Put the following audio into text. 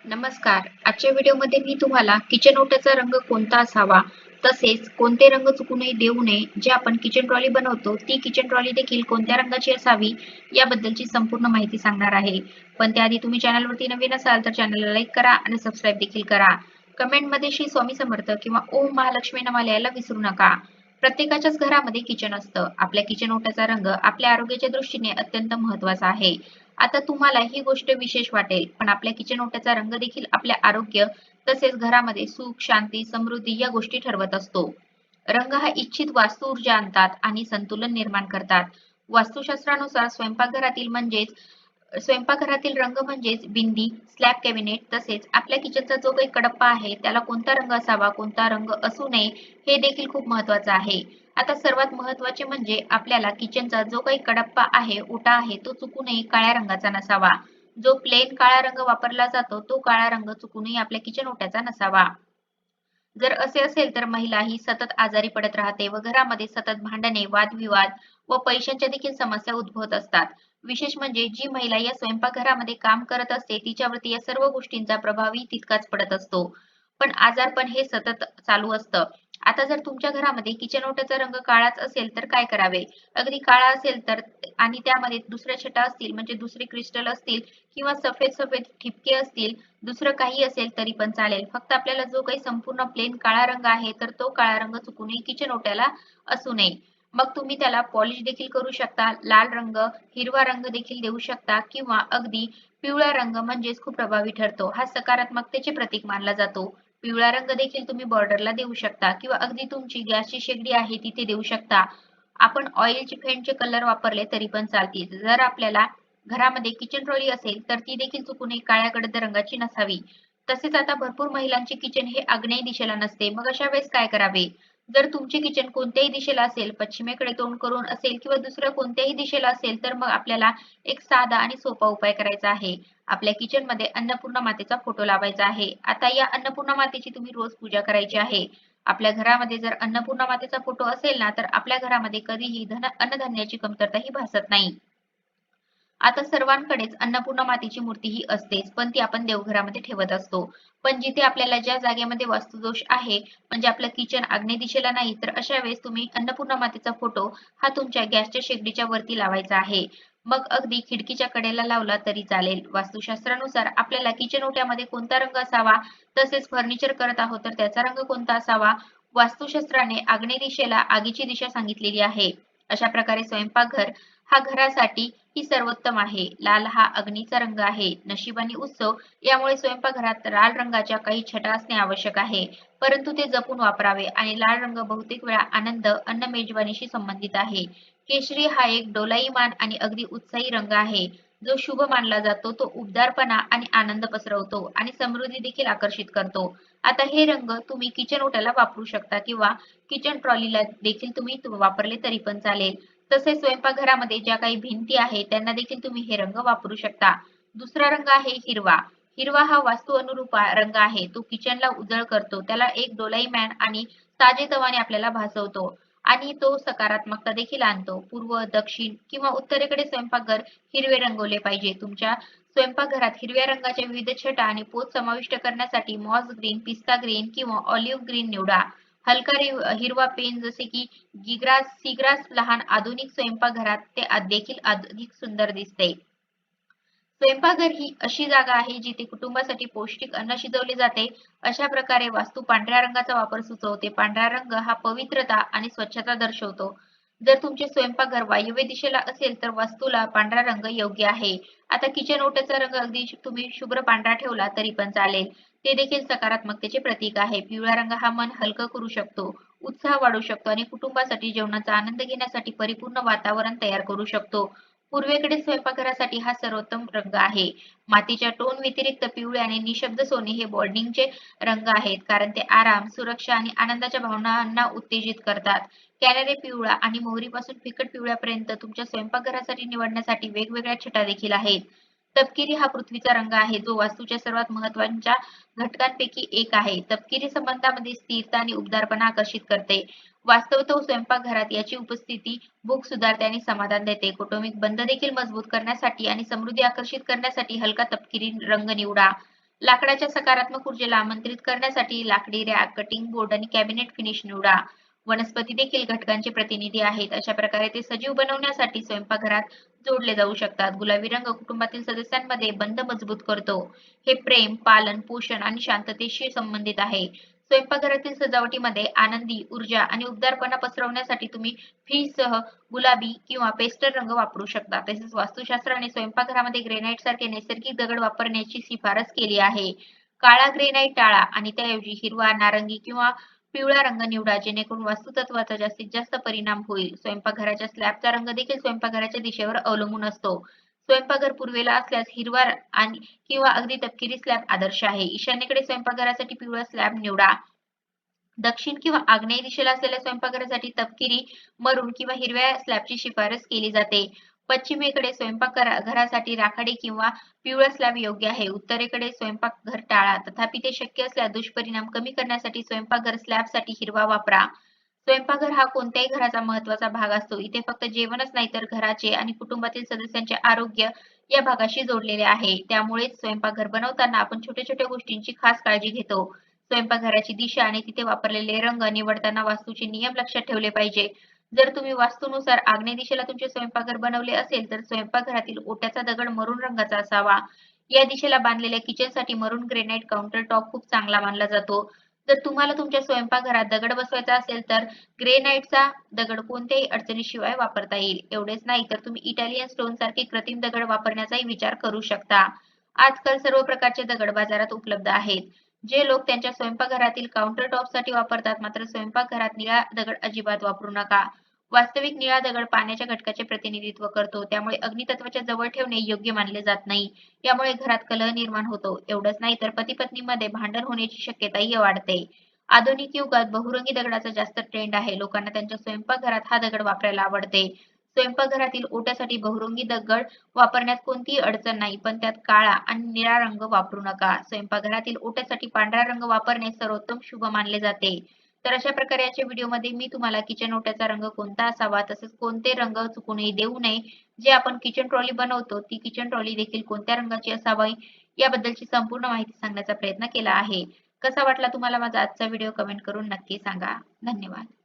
नमस्कार. आजच्या व्हिडिओमध्ये मी तुम्हाला किचन ओट्याचा रंग कोणता असावा, तसेच कोणते रंग चुकूनही देऊ नये, जे आपण किचन ट्रॉली बनवतो, ती किचन ट्रॉली देखील कोणत्या रंगाची असावी, याबद्दलची संपूर्ण माहिती सांगणार आहे. पण त्याआधी तुम्ही चॅनलवरती नवीन असाल तर चॅनलला लाईक करा आणि सबस्क्राईब देखील करा. कमेंटमध्ये श्री स्वामी समर्थ किंवा ओम महालक्ष्मी नमः लिहायला विसरू नका. प्रत्येकाच्याच घरामध्ये किचन असतं. आपल्या किचन ओट्याचा रंग आपल्या आरोग्याच्या दृष्टीने अत्यंत महत्त्वाचा आहे. आता तुम्हाला ही गोष्ट विशेष वाटेल, पण आपल्या किचन ओट्याचा रंग देखील आपल्या आरोग्य तसेच घरामध्ये सुख, शांती, समृद्धी या गोष्टी ठरवत असतो. रंग हा इच्छित वास्तू ऊर्जा आणतात आणि संतुलन निर्माण करतात. वास्तुशास्त्रानुसार स्वयंपाकघरातील रंग म्हणजेच भिंती, स्लॅब कॅबिनेट तसेच आपल्या किचनचा जो काही कडप्पा आहे त्याला कोणता रंग असावा, कोणता रंग असू नये हे देखील खूप महत्त्वाचं आहे. आता सर्वात महत्त्वाचे म्हणजे आपल्याला किचनचा जो काही कडप्पा आहे, ओटा आहे तो चुकूनही काळ्या रंगाचा नसावा. जो प्लेन काळा रंग वापरला जातो तो काळा रंग चुकूनही आपल्या किचन ओट्याचा नसावा. जर असे असेल तर महिला ही सतत आजारी पडत राहते व घरामध्ये सतत भांडणे, वादविवाद व पैशांच्या देखील समस्या उद्भवत असतात. विशेष म्हणजे जी महिला या स्वयंपाकघरामध्ये काम करत असते तिच्यावरती या सर्व गोष्टींचा प्रभावही तितकाच पडत असतो. पण आजारपण हे सतत चालू असतं. आता जर तुमच्या घरामध्ये किचन ओट्याचा रंग काळाच असेल तर काय करावे? अगदी काळा असेल तर आणि त्यामध्ये दुसऱ्या छटा असतील म्हणजे दुसरे क्रिस्टल असतील किंवा सफेद सफेद ठिपके असतील, दुसरं काही असेल तरी पण चालेल. फक्त आपल्याला जो काही संपूर्ण प्लेन काळा रंग आहे, तर तो काळा रंग चुकूनही किचन ओट्याला असू नये. मग तुम्ही त्याला पॉलिश देखील करू शकता. लाल रंग, हिरवा रंग देखील देऊ शकता किंवा अगदी पिवळा रंग म्हणजेच खूप प्रभावी ठरतो. हा सकारात्मकतेचे प्रतीक मानला जातो. पिवळा रंग देखील तुम्ही बॉर्डरला देऊ शकता किंवा अगदी तुमची गॅसची शेगडी आहे तिथे देऊ शकता. आपण ऑइलचे फेंटचे कलर वापरले तरी पण चालतील. जर आपल्याला घरामध्ये किचन ट्रॉली असेल तर ती देखील चुकूनही काळ्या गडद रंगाची नसावी. तसेच आता भरपूर महिलांचे किचन हे आग्नेय दिशेला नसते. मग अशा वेळेस काय करावे? जर तुमचे किचन कोणत्याही दिशेला असेल, पश्चिमेकडे तोंड करून असेल किंवा दुसऱ्या कोणत्याही दिशेला असेल, तर मग आपल्याला एक साधा आणि सोपा उपाय करायचा आहे. आपल्या किचनमध्ये अन्नपूर्णा मातेचा फोटो लावायचा आहे. आता या अन्नपूर्णा मातेची तुम्ही रोज पूजा करायची आहे. आपल्या घरामध्ये जर अन्नपूर्णा मातेचा फोटो असेल ना, तर आपल्या घरामध्ये कधीही अन्नधान्याची कमतरताही भासत नाही. आता सर्वांकडेच अन्नपूर्णा मातेची मूर्ती ही असतेच, पण ती आपण देवघरामध्ये ठेवत असतो. पण जिथे आपल्याला ज्या जागेमध्ये वास्तुदोष आहे, म्हणजे आपलं किचन आग्नेय दिशेला नाही, तर अशा वेळेस तुम्ही अन्नपूर्णा मातेचा फोटो हा तुमच्या गॅसच्या शेगडीच्या वरती लावायचा आहे. मग अगदी खिडकीच्या कडेला लावला तरी चालेल. वास्तुशास्त्रानुसार आपल्याला किचन ओट्यामध्ये कोणता रंग असावा, तसेच फर्निचर करत आहोत तर त्याचा रंग कोणता असावा, वास्तुशास्त्राने आग्नेय दिशेला आगीची दिशा सांगितलेली आहे. अशा प्रकारे स्वयंपाकघर हा घरासाठी ही सर्वोत्तम आहे. लाल हा अग्नीचा रंग आहे. नशीब आणि उत्सव यामुळे स्वयंपाकघरात लाल रंगाच्या काही छटा असणे आवश्यक आहे. परंतु ते जपून वापरावे आणि लाल रंग बहुतेक वेळा आनंद, अन्न मेजवानीशी संबंधित आहे. केशरी हा एक डोलायमान आणि अगदी उत्साही रंग आहे. जो शुभ मानला जातो. तो उबदारपणा आणि आनंद पसरवतो आणि समृद्धी देखील आकर्षित करतो. आता हे रंग तुम्ही किचन ओट्याला वापरू शकता किंवा किचन ट्रॉलीला देखील तुम्ही वापरले तरी पण चालेल. तसेच स्वयंपाकघरामध्ये ज्या काही भिंती आहेत त्यांना देखील तुम्ही हे रंग वापरू शकता. दुसरा रंग आहे हिरवा. हिरवा हा वास्तू अनुरूप रंग आहे. तो किचनला उजळ करतो. त्याला एक डोलाईमॅन आणि ताजेतवाने आपल्याला भासवतो आणि तो सकारात्मकता देखील आणतो. पूर्व, दक्षिण किंवा उत्तरेकडे स्वयंपाकघर हिरवे रंगवले पाहिजे. तुमच्या स्वयंपाकघरात हिरव्या रंगाच्या विविध छटा आणि पोत समाविष्ट करण्यासाठी मॉस ग्रीन, पिस्ता ग्रीन किंवा ऑलिव्ह ग्रीन निवडा. हलका हिरवा पेन जसे की सीग्रास लहान आधुनिक स्वयंपाकघरात ते देखील अधिक सुंदर दिसते. स्वयंपाकघर ही अशी जागा आहे जिथे कुटुंबासाठी पौष्टिक अन्न शिजवले जाते. अशा प्रकारे वास्तू पांढऱ्या रंगाचा वापर सुचवते. पांढरा रंग हा पवित्रता आणि स्वच्छता दर्शवतो. जर तुमचे स्वयंपाकघर वायव्य दिशेला असेल तर वास्तूला पांढरा रंग योग्य आहे. आता किचन ओट्याचा रंग अगदी तुम्ही शुभ्र पांढरा ठेवला तरी पण चालेल. ते देखील सकारात्मकतेचे प्रतीक आहे. पिवळा रंग हा मन हलकं करू शकतो, उत्साह वाढवू शकतो आणि कुटुंबासाठी जेवणाचा आनंद घेण्यासाठी परिपूर्ण वातावरण तयार करू शकतो. पूर्वेकडील स्वयंपाकघरासाठी हा सर्वोत्तम रंग आहे. मातीच्या टोन व्यतिरिक्त पिवळे आणि निशब्द सोने हे बॉन्डिंगचे रंग आहेत कारण ते आराम, सुरक्षा आणि आनंदाच्या भावनांना उत्तेजित करतात. कॅनरी पिवळा आणि मोहरीपासून फिकट पिवळ्यापर्यंत तुमच्या स्वयंपाकघरासाठी निवडण्यासाठी वेगवेगळ्या छटा देखील आहेत. तपकिरी हा पृथ्वीचा रंग आहे जो वास्तूच्या सर्वात महत्त्वाच्या घटकांपैकी एक आहे. तपकिरी संबंधामध्ये स्थिरता आणि उबदारपणा आकर्षित करते. वास्तवतः स्वयंपाकघरात याची उपस्थिती भूक सुधारते आणि समाधान देते. कौटुंबिक बंध देखील मजबूत करण्यासाठी आणि समृद्धी आकर्षित करण्यासाठी हलका तपकिरी रंग निवडा. लाकडाच्या सकारात्मक ऊर्जेला आमंत्रित करण्यासाठी लाकडी रॅक, कटिंग बोर्ड आणि कॅबिनेट फिनिश निवडा. वनस्पती देखील घटकांचे प्रतिनिधी आहेत. अशा प्रकारे ते सजीव बनवण्यासाठी स्वयंपाकघरात जोडले जाऊ शकतात. गुलाबी रंग कुटुंबातील सदस्यांमध्ये बंध मजबूत करतो. हे प्रेम, पालन, पोषण आणि शांततेशी संबंधित आहे. स्वयंपाकघरातील सजावटीमध्ये आनंदी, ऊर्जा आणि उबदारपणा पसरवण्यासाठी तुम्ही फ्रीजसह गुलाबी किंवा पेस्टल रंग वापरू शकता. तसेच वास्तुशास्त्राने स्वयंपाकघरामध्ये ग्रेनाइट सारखे नैसर्गिक दगड वापरण्याची शिफारस केली आहे. काळा ग्रेनाइट टाळा आणि त्याऐवजी हिरवा, नारंगी किंवा पिवळा रंग निवडा जेणेकरून वास्तुतत्वाचा जास्तीत जास्त परिणाम होईल. स्वयंपाकघराच्या स्लॅबचा रंग देखील स्वयंपाकघराच्या दिशेवर अवलंबून असतो. स्वयंपाकघर पूर्वेला असल्यास हिरवा आणि किंवा अगदी तपकिरी स्लॅब आदर्श आहे. ईशान्येकडे स्वयंपाकघरासाठी पिवळा स्लॅब निवडा. दक्षिण किंवा आग्नेय दिशेला असलेल्या स्वयंपाकघरासाठी तपकिरी, मरून किंवा हिरव्या स्लॅबची शिफारस केली जाते. पश्चिमेकडे स्वयंपाकघरासाठी राखाडी किंवा पिवळा स्लॅब योग्य आहे. उत्तरेकडे स्वयंपाकघर टाळा. तथापि ते शक्य असल्यास दुष्परिणाम कमी करण्यासाठी स्वयंपाकघर स्लॅबसाठी हिरवा वापरा. स्वयंपाकघर हा कोणत्याही घराचा महत्त्वाचा भाग असतो. इथे फक्त जेवणच नाही तर घराचे आणि कुटुंबातील सदस्यांचे आरोग्य या भागाशी जोडलेले आहे. त्यामुळेच स्वयंपाकघर बनवताना आपण छोट्या छोट्या गोष्टींची खास काळजी घेतो. स्वयंपाकघराची दिशा आणि तिथे वापरलेले रंग निवडताना वास्तूचे नियम लक्षात ठेवले पाहिजे. जर तुम्ही वास्तूनुसार आग्नेय दिशेला तुमचे स्वयंपाकघर बनवले असेल तर स्वयंपाकघरातील ओट्याचा दगड मरून रंगाचा असावा. या दिशेला बांधलेल्या किचनसाठी मरून ग्रेनाइट काउंटर टॉप खूप चांगला मानला जातो. जर तुम्हाला तुमच्या स्वयंपाकघरात दगड बसवायचा असेल तर ग्रेनाइटचा दगड कोणत्याही अडचणीशिवाय वापरता येईल. एवढेच नाही तर तुम्ही इटालियन स्टोन सारखे कृत्रिम दगड वापरण्याचाही विचार करू शकता. आजकाल सर्व प्रकारचे दगड बाजारात उपलब्ध आहेत. जे लोक त्यांच्या स्वयंपाकघरातील काउंटर टॉपसाठी वापरतात मात्र स्वयंपाकघरात निळा दगड अजिबात वापरू नका. वास्तविक निळा दगड पाण्याच्या घटकाचे प्रतिनिधित्व करतो. त्यामुळे अग्नितत्वाच्या जवळ ठेवणे योग्य मानले जात नाही. यामुळे घरात कलह निर्माण होतो. एवढंच नाही तर पती-पत्नीमध्ये भांडण होण्याची शक्यताही वाढते. आधुनिक युगात बहुरंगी दगडाचा जास्त ट्रेंड आहे. लोकांना त्यांच्या स्वयंपाकघरात हा दगड वापरायला आवडते. स्वयंपाकघरातील ओट्यासाठी बहुरंगी दगड वापरण्यात कोणतीही अडचण नाही, पण त्यात काळा आणि निळा रंग वापरू नका. स्वयंपाकघरातील ओट्यासाठी पांढरा रंग वापरणे सर्वोत्तम शुभ मानले जाते. तर अशा प्रकारे आजच्या व्हिडिओमध्ये मी तुम्हाला किचन ओट्याचा रंग कोणता असावा, तसेच कोणते रंग चुकूनही देऊ नये. जे आपण किचन ट्रॉली बनवतो, ती किचन ट्रॉली देखील कोणत्या रंगाची असावी याबद्दलची संपूर्ण माहिती सांगण्याचा प्रयत्न केला आहे. कसा वाटला तुम्हाला माझा आजचा व्हिडिओ कमेंट करून नक्की सांगा. धन्यवाद.